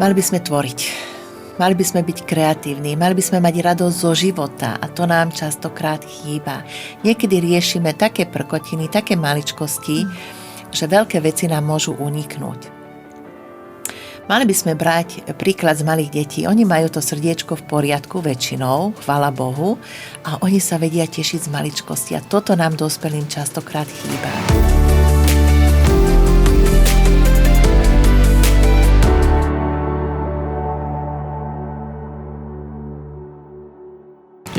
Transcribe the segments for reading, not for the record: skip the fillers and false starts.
Mali by sme tvoriť. Mali by sme byť kreatívni, mali by sme mať radosť zo života a to nám častokrát chýba. Niekedy riešime také prkotiny, také maličkosti, že veľké veci nám môžu uniknúť. Mali by sme brať príklad z malých detí. Oni majú to srdiečko v poriadku väčšinou, chvála Bohu, a oni sa vedia tešiť z maličkosti a toto nám dospelým častokrát chýba.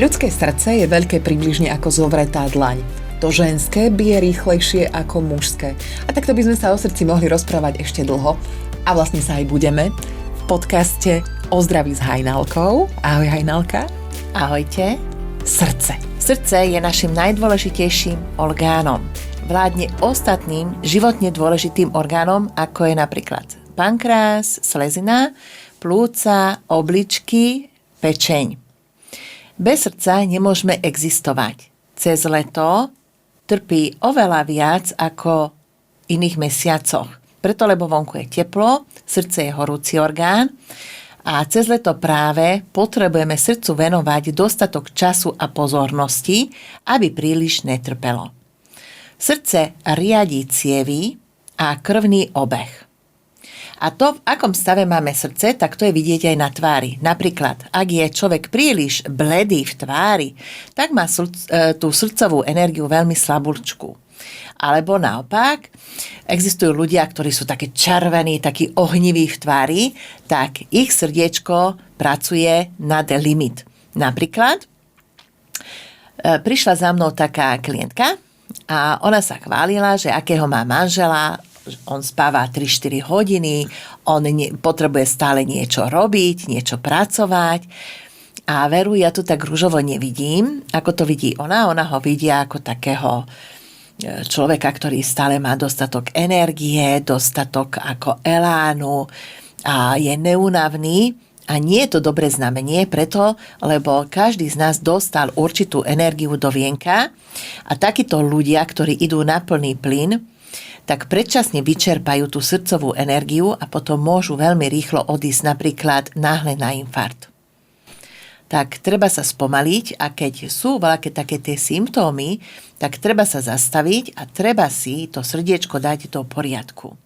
Ľudské srdce je veľké približne ako zovretá dlaň. To ženské bije rýchlejšie ako mužské. A takto by sme sa o srdci mohli rozprávať ešte dlho. A vlastne sa aj budeme v podcaste O zdraví s Hajnalkou. Ahoj Hajnalka. Ahojte. Srdce. Srdce je našim najdôležitejším orgánom. Vládne ostatným životne dôležitým orgánom, ako je napríklad pankrás, slezina, plúca, obličky, pečeň. Bez srdca nemôžeme existovať. Cez leto trpí oveľa viac ako v iných mesiacoch. Preto, lebo vonku je teplo, srdce je horúci orgán a cez leto práve potrebujeme srdcu venovať dostatok času a pozornosti, aby príliš netrpelo. Srdce riadi cievy a krvný obeh. A to, v akom stave máme srdce, tak to je vidieť aj na tvári. Napríklad, ak je človek príliš bledý v tvári, tak má tú srdcovú energiu veľmi slabúčku. Alebo naopak, existujú ľudia, ktorí sú také červení, takí ohniví v tvári, tak ich srdiečko pracuje nad limit. Napríklad, prišla za mnou taká klientka a ona sa chválila, že akého má manžela. On spáva 3-4 hodiny, on potrebuje stále niečo robiť, niečo pracovať. A veru, ja to tak ružovo nevidím, ako to vidí ona. Ona ho vidí ako takého človeka, ktorý stále má dostatok energie, dostatok ako elánu a je neúnavný. A nie je to dobré znamenie, preto, lebo každý z nás dostal určitú energiu do vienka a takíto ľudia, ktorí idú na plný plyn, tak predčasne vyčerpajú tú srdcovú energiu a potom môžu veľmi rýchlo odísť napríklad náhle na infarkt. Tak treba sa spomaliť a keď sú veľké také tie symptómy, tak treba sa zastaviť a treba si to srdiečko dať do poriadku.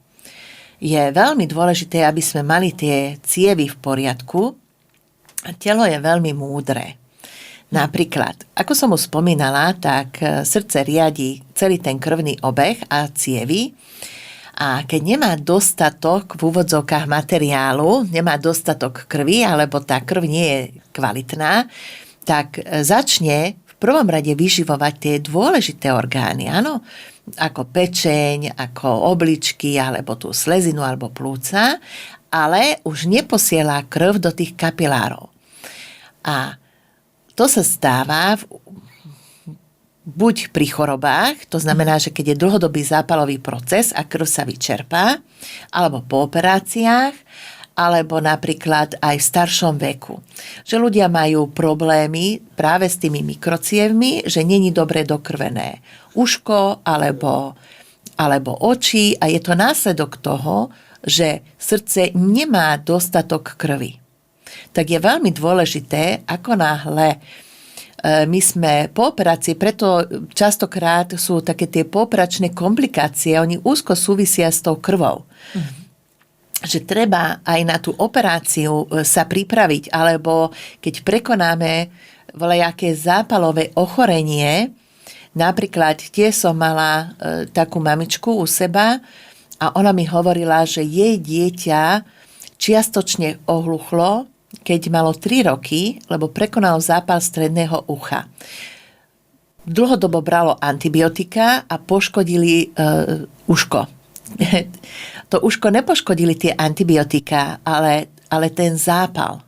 Je veľmi dôležité, aby sme mali tie cievy v poriadku a telo je veľmi múdre. Napríklad, ako som už spomínala, tak srdce riadi celý ten krvný obeh a cievy a keď nemá dostatok v úvodzovkách materiálu, nemá dostatok krvi alebo tá krv nie je kvalitná, tak začne v prvom rade vyživovať tie dôležité orgány, áno, ako pečeň, ako obličky alebo tú slezinu alebo plúca, ale už neposiela krv do tých kapilárov. A to sa stáva buď pri chorobách, to znamená, že keď je dlhodobý zápalový proces a krv sa vyčerpá, alebo po operáciách, alebo napríklad aj v staršom veku. Že ľudia majú problémy práve s tými mikrocievmi, že není dobre dokrvené uško alebo oči a je to následok toho, že srdce nemá dostatok krvi. Tak je veľmi dôležité, ako náhle my sme po operácii, preto častokrát sú také tie pooperačné komplikácie, oni úzko súvisia s tou krvou. Že treba aj na tú operáciu sa pripraviť, alebo keď prekonáme voľajaké zápalové ochorenie, napríklad tiež som mala takú mamičku u seba a ona mi hovorila, že jej dieťa čiastočne ohluchlo, keď malo 3 roky, lebo prekonalo zápal stredného ucha. Dlhodobo bralo antibiotika a poškodili uško. To uško nepoškodili tie antibiotika, ale ten zápal.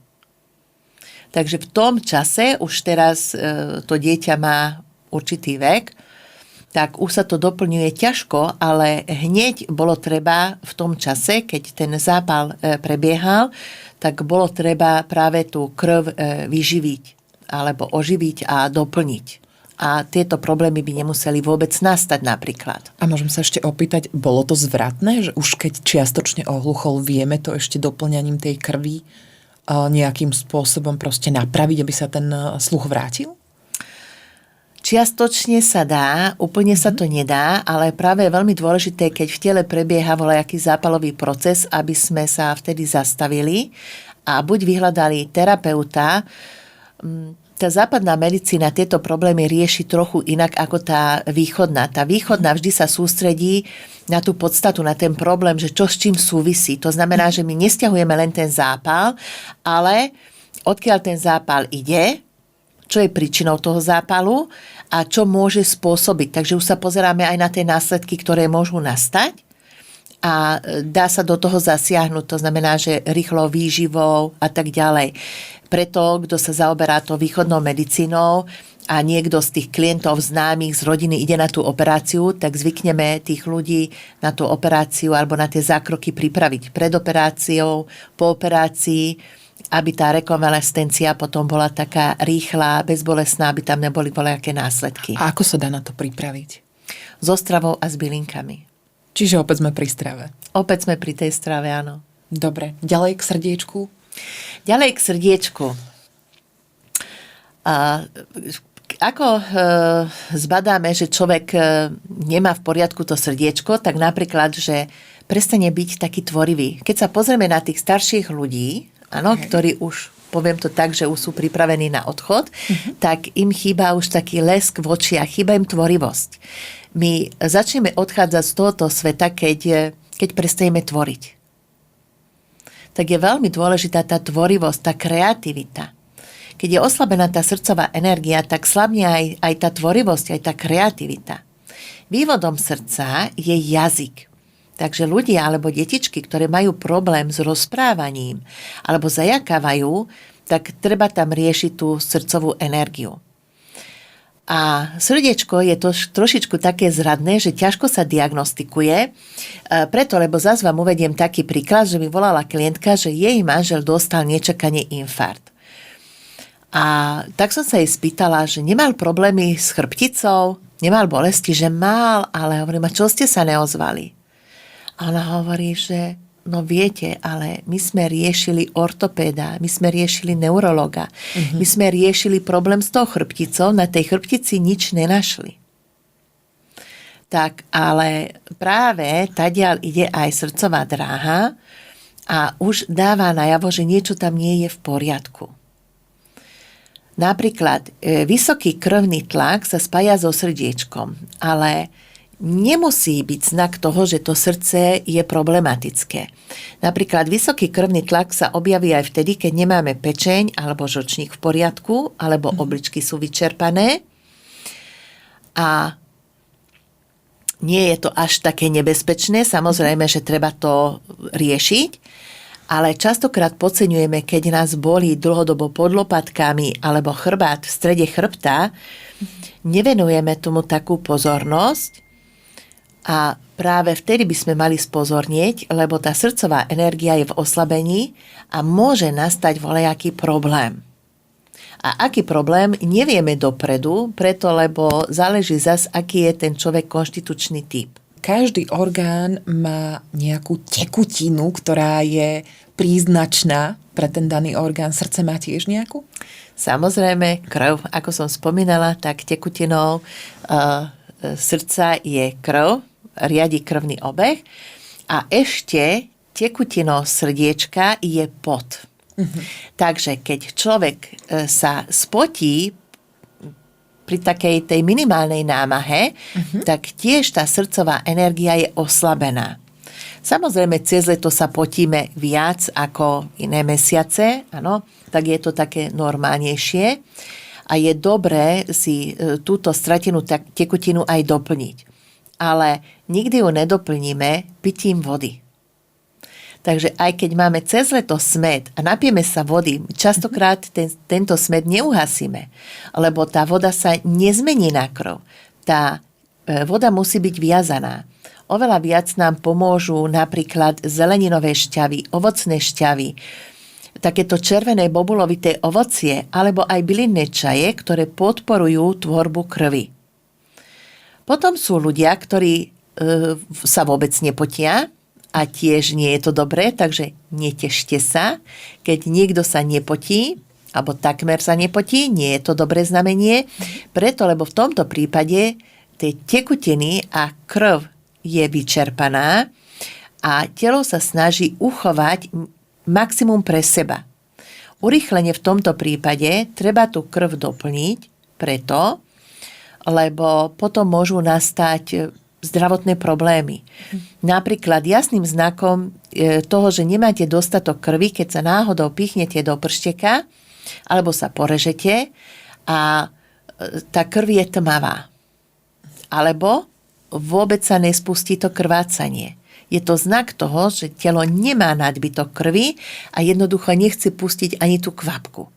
Takže v tom čase, už teraz to dieťa má určitý vek, tak už sa to doplňuje ťažko, ale hneď bolo treba v tom čase, keď ten zápal prebiehal, tak bolo treba práve tú krv vyživiť alebo oživiť a doplniť. a tieto problémy by nemuseli vôbec nastať napríklad. A môžem sa ešte opýtať, bolo to zvratné, že už keď čiastočne ohluchol, vieme to ešte doplňaním tej krvi nejakým spôsobom proste napraviť, aby sa ten sluch vrátil? Čiastočne sa dá, úplne sa to nedá, ale práve je veľmi dôležité, keď v tele prebieha voľajaký zápalový proces, aby sme sa vtedy zastavili a buď vyhľadali terapeuta. Tá západná medicína tieto problémy rieši trochu inak ako tá východná. Tá východná vždy sa sústredí na tú podstatu, na ten problém, že čo s čím súvisí. To znamená, že my nesťahujeme len ten zápal, ale odkiaľ ten zápal ide, čo je príčinou toho zápalu a čo môže spôsobiť. Takže už sa pozeráme aj na tie následky, ktoré môžu nastať a dá sa do toho zasiahnuť. To znamená, že rýchlo výživou a tak ďalej. Preto, kto sa zaoberá to východnou medicínou a niekto z tých klientov známych z rodiny ide na tú operáciu, tak zvykneme tých ľudí na tú operáciu alebo na tie zákroky pripraviť pred operáciou, po operácii, aby tá rekonvalescencia potom bola taká rýchla, bezbolestná, aby tam neboli voľajaké následky. A ako sa dá na to pripraviť? So stravou a s bylinkami. Čiže opäť sme pri strave. Opäť sme pri tej strave, áno. Dobre. Ďalej k srdiečku? Ďalej k srdiečku. Ako zbadáme, že človek nemá v poriadku to srdiečko, tak napríklad, že prestane byť taký tvorivý. Keď sa pozrieme na tých starších ľudí, áno, ktorí už, poviem to tak, že už sú pripravení na odchod, tak im chýba už taký lesk v očiach, chýba im tvorivosť. My začneme odchádzať z tohoto sveta, keď prestaneme tvoriť. Tak je veľmi dôležitá tá tvorivosť, tá kreativita. Keď je oslabená tá srdcová energia, tak slabne aj tá tvorivosť, aj tá kreativita. Vývodom srdca je jazyk. Takže ľudia alebo detičky, ktoré majú problém s rozprávaním alebo zajakávajú, tak treba tam riešiť tú srdcovú energiu. A srdiečko je to trošičku také zradné, že ťažko sa diagnostikuje. Preto, lebo zase vám uvediem taký príklad, že mi volala klientka, že jej manžel dostal nečakane infarkt. A tak som sa jej spýtala, že nemal problémy s chrbticou, nemal bolesti, že mal, ale hovorím, a čo ste sa neozvali? A ona hovorí, že no viete, ale my sme riešili ortopéda, my sme riešili neurologa, my sme riešili problém s tou chrbticou, na tej chrbtici nič nenašli. Tak, ale práve tadiaľ ide aj srdcová dráha a už dáva najavo, že niečo tam nie je v poriadku. Napríklad, vysoký krvný tlak sa spája so srdiečkom, ale nemusí byť znak toho, že to srdce je problematické. Napríklad vysoký krvný tlak sa objaví aj vtedy, keď nemáme pečeň alebo žlčník v poriadku, alebo obličky sú vyčerpané. A nie je to až také nebezpečné, samozrejme, že treba to riešiť, ale častokrát podceňujeme, keď nás bolí dlhodobo pod lopatkami alebo chrbát v strede chrbta, nevenujeme tomu takú pozornosť. A práve vtedy by sme mali spozornieť, lebo tá srdcová energia je v oslabení a môže nastať voľajaký problém. A aký problém, nevieme dopredu, preto lebo záleží zas, aký je ten človek konštitučný typ. Každý orgán má nejakú tekutinu, ktorá je príznačná pre ten daný orgán. Srdce má tiež nejakú? Samozrejme, krv, ako som spomínala, tak tekutinou srdca je krv, riadi krvný obeh a ešte tekutinou srdiečka je pot. Takže keď človek sa spotí pri takej tej minimálnej námahe, tak tiež tá srdcová energia je oslabená. Samozrejme, cez leto sa potíme viac ako iné mesiace, áno, tak je to také normálnejšie a je dobré si túto stratenú tekutinu aj doplniť. Ale nikdy ju nedoplníme pitím vody. Takže aj keď máme cez leto smäd a napijeme sa vody, častokrát tento smäd neuhasíme, lebo tá voda sa nezmení na krv. Tá voda musí byť viazaná. Oveľa viac nám pomôžu napríklad zeleninové šťavy, ovocné šťavy, takéto červené bobulovité ovocie alebo aj bylinné čaje, ktoré podporujú tvorbu krvi. Potom sú ľudia, ktorí sa vôbec nepotia a tiež nie je to dobré, takže netešte sa. Keď niekto sa nepotí, alebo takmer sa nepotí, nie je to dobré znamenie. Preto, lebo v tomto prípade tie tekutiny a krv je vyčerpaná a telo sa snaží uchovať maximum pre seba. Urýchlenie v tomto prípade treba tú krv doplniť preto, lebo potom môžu nastať zdravotné problémy. Napríklad jasným znakom toho, že nemáte dostatok krvi, keď sa náhodou pichnete do pršteka alebo sa porežete a tá krv je tmavá. Alebo vôbec sa nespustí to krvácanie. Je to znak toho, že telo nemá nadbytok krvi a jednoducho nechce pustiť ani tú kvapku.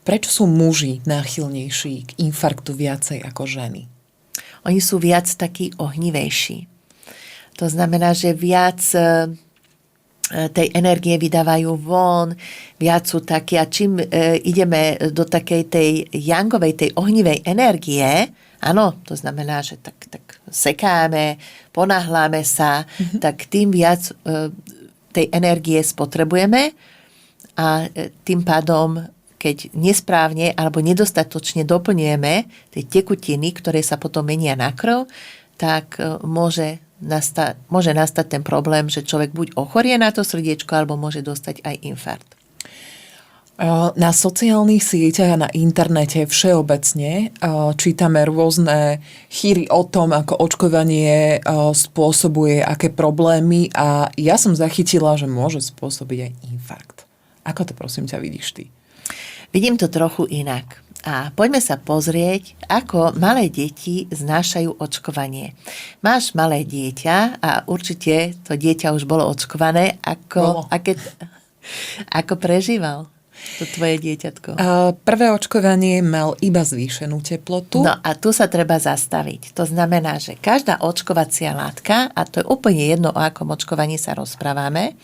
Prečo sú muži náchylnejší k infarktu viacej ako ženy? Oni sú viac takí ohnivejší. To znamená, že viac tej energie vydávajú von, viac sú takí a čím ideme do takej tej yangovej, tej ohnivej energie, áno, to znamená, že tak sekáme, ponáhľame sa, tak tým viac tej energie spotrebujeme a tým pádom, keď nesprávne alebo nedostatočne doplňujeme tie tekutiny, ktoré sa potom menia na krv, tak môže nastať ten problém, že človek buď ochorie na to srdiečko, alebo môže dostať aj infarkt. Na sociálnych sieťach a na internete všeobecne čítame rôzne chýry o tom, ako očkovanie spôsobuje aké problémy a ja som zachytila, že môže spôsobiť aj infarkt. Ako to prosím ťa vidíš ty? Vidím to trochu inak. A poďme sa pozrieť, ako malé deti znášajú očkovanie. Máš malé dieťa a určite to dieťa už bolo očkované. Ako prežíval to tvoje dieťatko? Prvé očkovanie mal iba zvýšenú teplotu. No a tu sa treba zastaviť. To znamená, že každá očkovacia látka, a to je úplne jedno, o akom očkovaní sa rozprávame,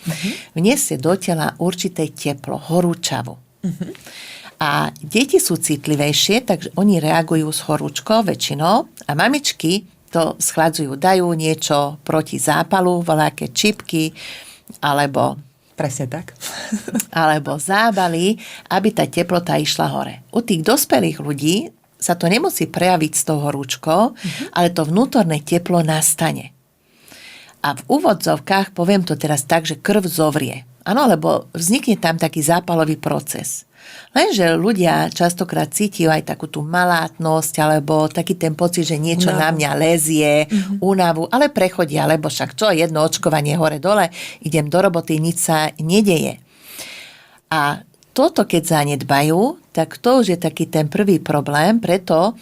vniesie do tela určité teplo, horúčavu. A deti sú citlivejšie, takže oni reagujú s horúčkou väčšinou a mamičky to schladzujú, dajú niečo proti zápalu, voľaké čipky, alebo presne tak. alebo zábaly, aby tá teplota išla hore. U tých dospelých ľudí sa to nemusí prejaviť s tou horúčkou, ale to vnútorné teplo nastane. A v úvodzovkách, poviem to teraz tak, že krv zovrie. Áno, lebo vznikne tam taký zápalový proces. Lenže ľudia častokrát cítia aj takú tú malátnosť alebo taký ten pocit, že niečo na mňa lezie, únavu, ale prechodia, lebo však čo, jedno očkovanie hore-dole, idem do roboty, nič sa nedeje. A toto, keď zanedbajú, tak to už je taký ten prvý problém, preto,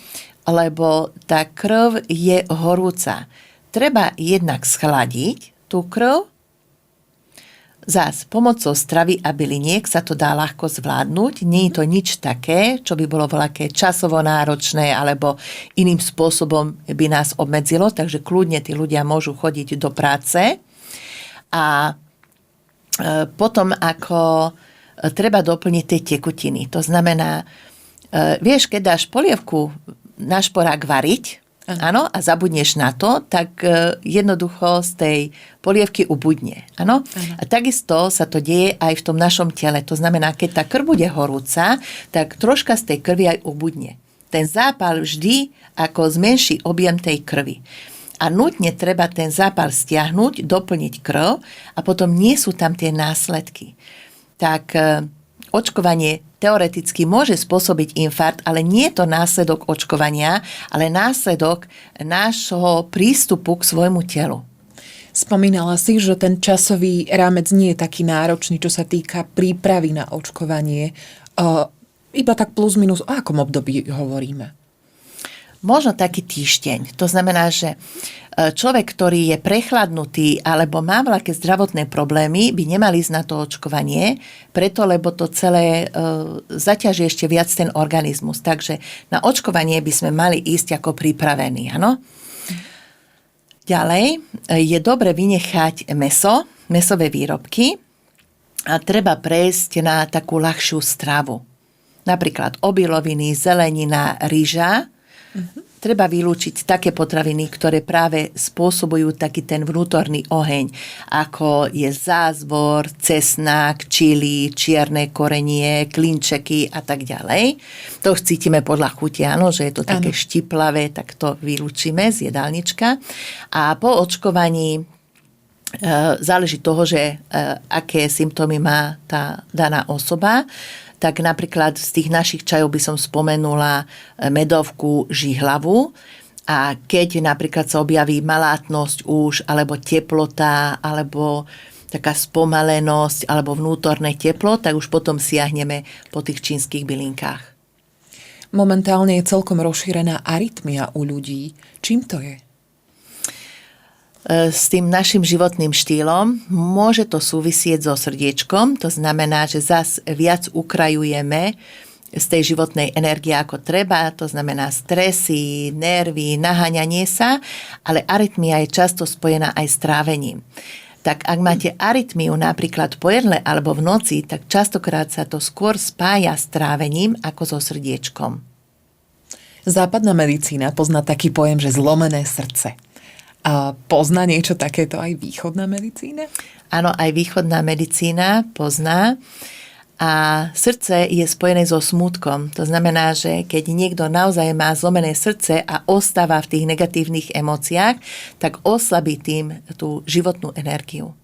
lebo tá krv je horúca. Treba jednak schladiť tú krv. Zás, pomocou stravy a byliniek sa to dá ľahko zvládnuť. Nie je to nič také, čo by bolo voľaké časovo náročné alebo iným spôsobom by nás obmedzilo, takže kľudne tí ľudia môžu chodiť do práce. A potom, ako treba doplniť tie tekutiny. To znamená, vieš, keď dáš polievku na šporák variť, áno, a zabudneš na to, tak jednoducho z tej polievky ubudne. Áno? A takisto sa to deje aj v tom našom tele. To znamená, keď tá krv bude horúca, tak troška z tej krvi aj ubudne. Ten zápal vždy ako zmenší objem tej krvi. A nutne treba ten zápal stiahnuť, doplniť krv a potom nie sú tam tie následky. Tak očkovanie teoreticky môže spôsobiť infarkt, ale nie je to následok očkovania, ale následok nášho prístupu k svojmu telu. Spomínala si, že ten časový rámec nie je taký náročný, čo sa týka prípravy na očkovanie. Iba tak plus minus, o akom období hovoríme? Možno taký týždeň. To znamená, že človek, ktorý je prechladnutý alebo má veľké zdravotné problémy, by nemal ísť na to očkovanie, preto, lebo to celé zaťaží ešte viac ten organizmus. Takže na očkovanie by sme mali ísť ako pripravení. Áno? Ďalej je dobre vynechať mäso, mäsové výrobky A treba prejsť na takú ľahšiu stravu. Napríklad obiloviny, zelenina, ryža. Treba vylúčiť také potraviny, ktoré práve spôsobujú taký ten vnútorný oheň, ako je zázvor, cesnak, čili, čierne korenie, klinčeky a tak ďalej. To už cítime podľa chuti, áno, že je to také štiplavé, tak to vylúčime z jedálnička. A po očkovaní záleží toho, že aké symptómy má tá daná osoba. Tak napríklad z tých našich čajov by som spomenula medovku žihlavu. A keď napríklad sa objaví malátnosť už, alebo teplota, alebo taká spomalenosť, alebo vnútorné teplo, tak už potom siahneme po tých čínskych bylinkách. Momentálne je celkom rozšírená arytmia u ľudí. Čím to je? S tým našim životným štýlom môže to súvisieť so srdiečkom, to znamená, že zas viac ukrajujeme z tej životnej energie ako treba, to znamená stresy, nervy, naháňanie sa, ale arytmia je často spojená aj s trávením. Tak ak máte arytmiu napríklad po jedle alebo v noci, tak častokrát sa to skôr spája s trávením ako so srdiečkom. Západná medicína pozná taký pojem, že zlomené srdce. A pozná niečo takéto aj východná medicína? Áno, aj východná medicína pozná. A srdce je spojené so smútkom. To znamená, že keď niekto naozaj má zlomené srdce a ostáva v tých negatívnych emóciách, tak oslabí tým tú životnú energiu.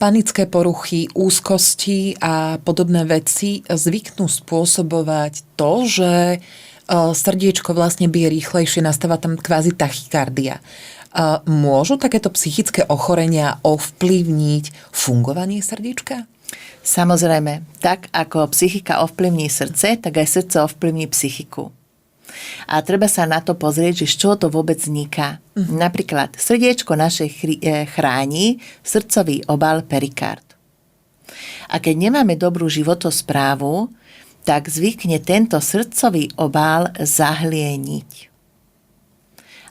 Panické poruchy, úzkosti a podobné veci zvyknú spôsobovať to, že srdiečko vlastne bije rýchlejšie, nastáva tam kvázi tachykardia. Môžu takéto psychické ochorenia ovplyvniť fungovanie srdiečka? Samozrejme, tak ako psychika ovplyvní srdce, tak aj srdce ovplyvní psychiku. A treba sa na to pozrieť, že z čoho to vôbec vzniká. Napríklad srdiečko naše chráni srdcový obal perikard. A keď nemáme dobrú životosprávu, tak zvykne tento srdcový obal zahlieniť.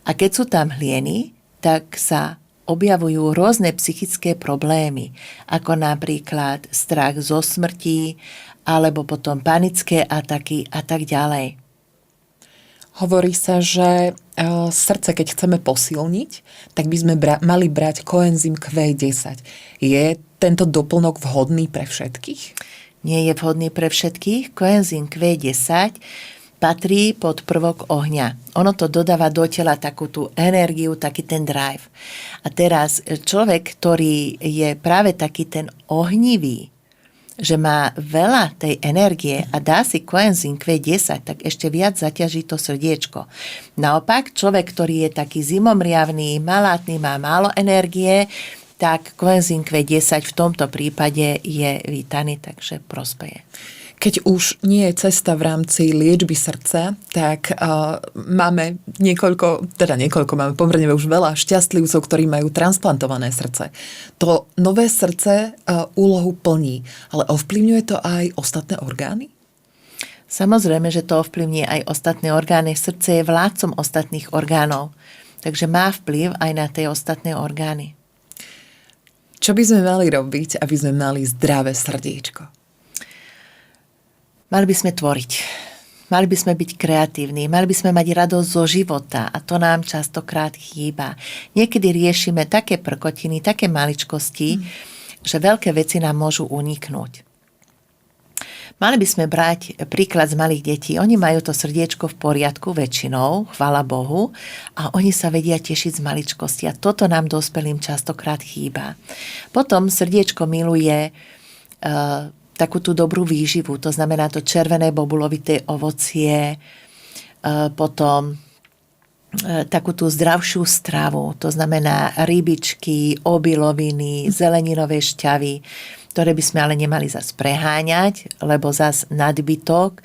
A keď sú tam hlieny, tak sa objavujú rôzne psychické problémy, ako napríklad strach zo smrti, alebo potom panické ataky a tak ďalej. Hovorí sa, že srdce, keď chceme posilniť, tak by sme mali brať koenzym Q10. Je tento doplnok vhodný pre všetkých? Nie je vhodný pre všetkých. Koenzym Q10 patrí pod prvok ohňa. Ono to dodáva do tela takú tú energiu, taký ten drive. A teraz človek, ktorý je práve taký ten ohnivý, že má veľa tej energie a dá si koenzym Q10, tak ešte viac zaťaží to srdiečko. Naopak, človek, ktorý je taký zimomriavný, malátny, má málo energie, tak koenzym Q10 v tomto prípade je vítaný, takže prospeje. Keď už nie je cesta v rámci liečby srdca, tak máme máme pomerne už veľa šťastlivcov, ktorí majú transplantované srdce. To nové srdce úlohu plní, ale ovplyvňuje to aj ostatné orgány? Samozrejme, že to ovplyvní aj ostatné orgány. Srdce je vládcom ostatných orgánov, takže má vplyv aj na tie ostatné orgány. Čo by sme mali robiť, aby sme mali zdravé srdiečko? Mali by sme tvoriť. Mali by sme byť kreatívni. Mali by sme mať radosť zo života a to nám častokrát chýba. Niekedy riešime také prkotiny, také maličkosti, že veľké veci nám môžu uniknúť. Mali by sme brať príklad z malých detí. Oni majú to srdiečko v poriadku väčšinou, chvála Bohu, a oni sa vedia tešiť z maličkosti a toto nám dospelým častokrát chýba. Potom srdiečko miluje takú tú dobrú výživu, to znamená to červené bobulovité ovocie, potom takú tú zdravšiu stravu, to znamená rybičky, obiloviny, zeleninové šťavy, ktoré by sme ale nemali zas preháňať, lebo zas nadbytok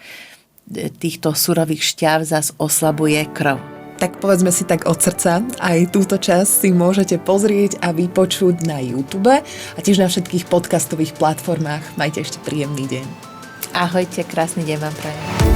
týchto surových šťav zas oslabuje krv. Tak povedzme si tak od srdca, aj túto časť si môžete pozrieť a vypočuť na YouTube a tiež na všetkých podcastových platformách. Majte ešte príjemný deň. Ahojte, krásny deň vám prajem.